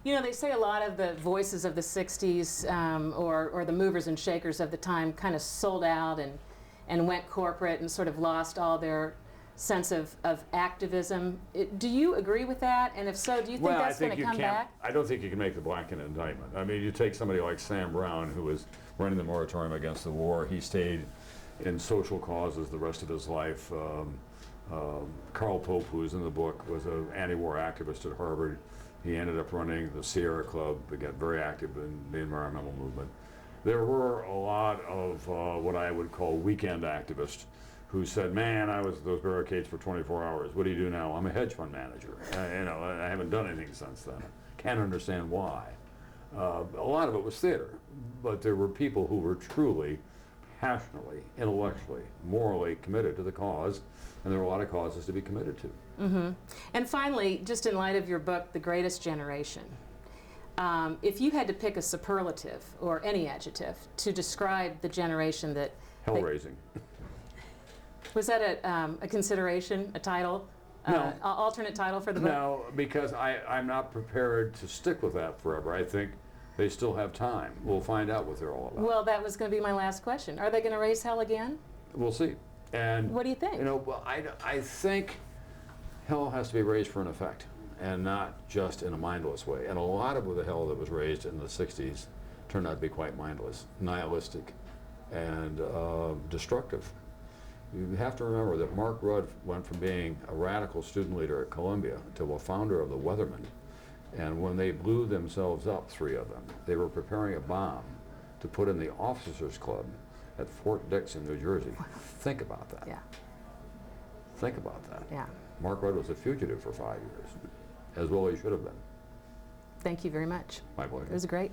You know, they say a lot of the voices of the 60s or the movers and shakers of the time kind of sold out and went corporate and sort of lost all their sense of activism. Do you agree with that? And if so, do you think that's going to come back? I don't think you can make the blanket indictment. I mean, you take somebody like Sam Brown, who was running the moratorium against the war. He stayed in social causes the rest of his life. Carl Pope, who is in the book, was an anti-war activist at Harvard. He ended up running the Sierra Club. He got very active in the environmental movement. There were a lot of what I would call weekend activists who said, man, I was at those barricades for 24 hours. What do you do now? I'm a hedge fund manager. I haven't done anything since then. Can't understand why. A lot of it was theater, but there were people who were truly, passionately, intellectually, morally committed to the cause, and there were a lot of causes to be committed to. Mm-hmm. And finally, just in light of your book, The Greatest Generation, if you had to pick a superlative or any adjective to describe the generation that... Hell-raising. Was that a consideration, a title, no. Alternate title for the book? No, because I'm not prepared to stick with that forever. I think they still have time. We'll find out what they're all about. Well, that was going to be my last question. Are they going to raise hell again? We'll see. And what do you think? You know, well, I think hell has to be raised for an effect, and not just in a mindless way. And a lot of the hell that was raised in the 60s turned out to be quite mindless, nihilistic, and destructive. You have to remember that Mark Rudd went from being a radical student leader at Columbia to a founder of the Weathermen. And when they blew themselves up, 3 of them, they were preparing a bomb to put in the officers' club at Fort Dix in New Jersey. Think about that. Yeah. Think about that. Yeah. Mark Rudd was a fugitive for 5 years, as well he should have been. Thank you very much. My pleasure. It was great.